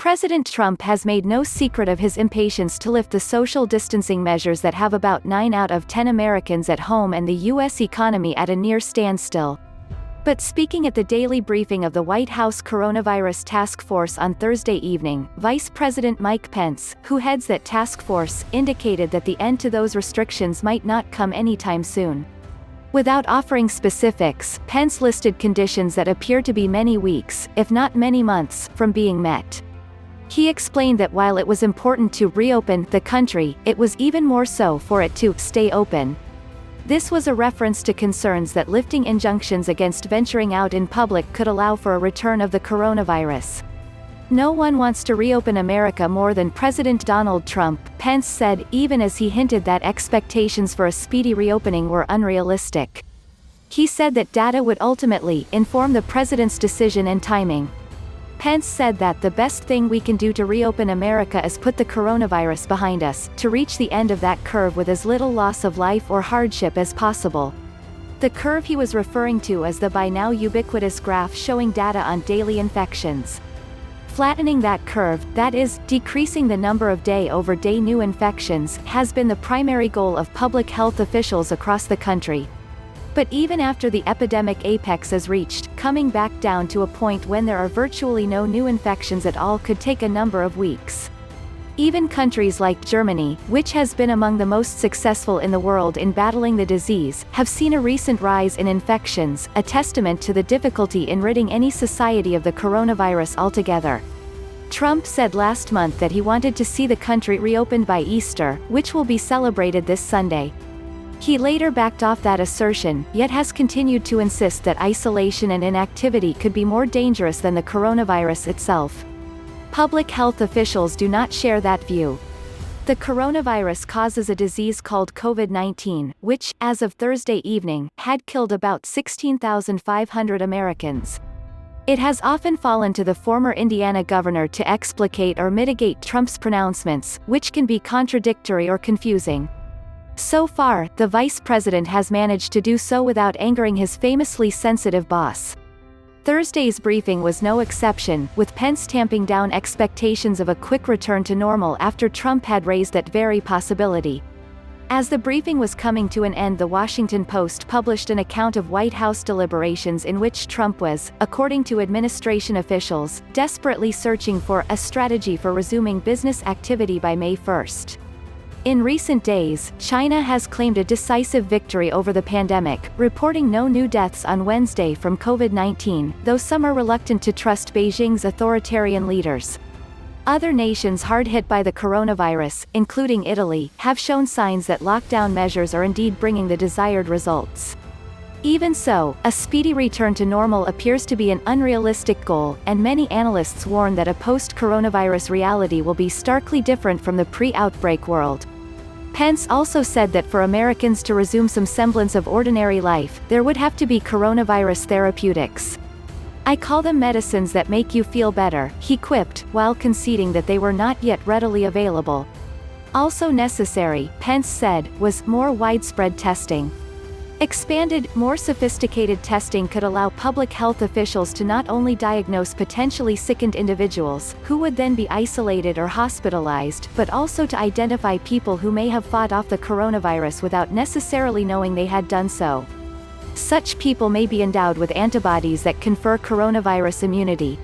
President Trump has made no secret of his impatience to lift the social distancing measures that have about 9 out of 10 Americans at home and the U.S. economy at a near standstill. But speaking at the daily briefing of the White House Coronavirus Task Force on Thursday evening, Vice President Mike Pence, who heads that task force, indicated that the end to those restrictions might not come anytime soon. Without offering specifics, Pence listed conditions that appear to be many weeks, if not many months, from being met. He explained that while it was important to reopen the country, it was even more so for it to stay open. This was a reference to concerns that lifting injunctions against venturing out in public could allow for a return of the coronavirus. No one wants to reopen America more than President Donald Trump, Pence said, even as he hinted that expectations for a speedy reopening were unrealistic. He said that data would ultimately inform the president's decision and timing. Pence said that the best thing we can do to reopen America is put the coronavirus behind us, to reach the end of that curve with as little loss of life or hardship as possible. The curve he was referring to is the by now ubiquitous graph showing data on daily infections. Flattening that curve, that is, decreasing the number of day-over-day new infections, has been the primary goal of public health officials across the country. But even after the epidemic apex is reached, coming back down to a point when there are virtually no new infections at all could take a number of weeks. Even countries like Germany, which has been among the most successful in the world in battling the disease, have seen a recent rise in infections, a testament to the difficulty in ridding any society of the coronavirus altogether. Trump said last month that he wanted to see the country reopened by Easter, which will be celebrated this Sunday. He later backed off that assertion, yet has continued to insist that isolation and inactivity could be more dangerous than the coronavirus itself. Public health officials do not share that view. The coronavirus causes a disease called COVID-19, which, as of Thursday evening, had killed about 16,500 Americans. It has often fallen to the former Indiana governor to explicate or mitigate Trump's pronouncements, which can be contradictory or confusing. So far, the vice president has managed to do so without angering his famously sensitive boss. Thursday's briefing was no exception, with Pence tamping down expectations of a quick return to normal after Trump had raised that very possibility. As the briefing was coming to an end, the Washington Post published an account of White House deliberations in which Trump was, according to administration officials, desperately searching for a strategy for resuming business activity by May 1st. In recent days, China has claimed a decisive victory over the pandemic, reporting no new deaths on Wednesday from COVID-19, though some are reluctant to trust Beijing's authoritarian leaders. Other nations hard hit by the coronavirus, including Italy, have shown signs that lockdown measures are indeed bringing the desired results. Even so, a speedy return to normal appears to be an unrealistic goal, and many analysts warn that a post-coronavirus reality will be starkly different from the pre-outbreak world. Pence also said that for Americans to resume some semblance of ordinary life, there would have to be coronavirus therapeutics. "I call them medicines that make you feel better," he quipped, while conceding that they were not yet readily available. Also necessary, Pence said, was more widespread testing. Expanded, more sophisticated testing could allow public health officials to not only diagnose potentially sickened individuals, who would then be isolated or hospitalized, but also to identify people who may have fought off the coronavirus without necessarily knowing they had done so. Such people may be endowed with antibodies that confer coronavirus immunity.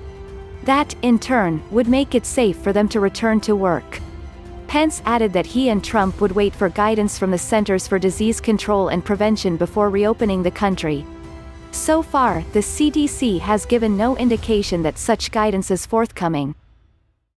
That, in turn, would make it safe for them to return to work. Pence added that he and Trump would wait for guidance from the Centers for Disease Control and Prevention before reopening the country. So far, the CDC has given no indication that such guidance is forthcoming.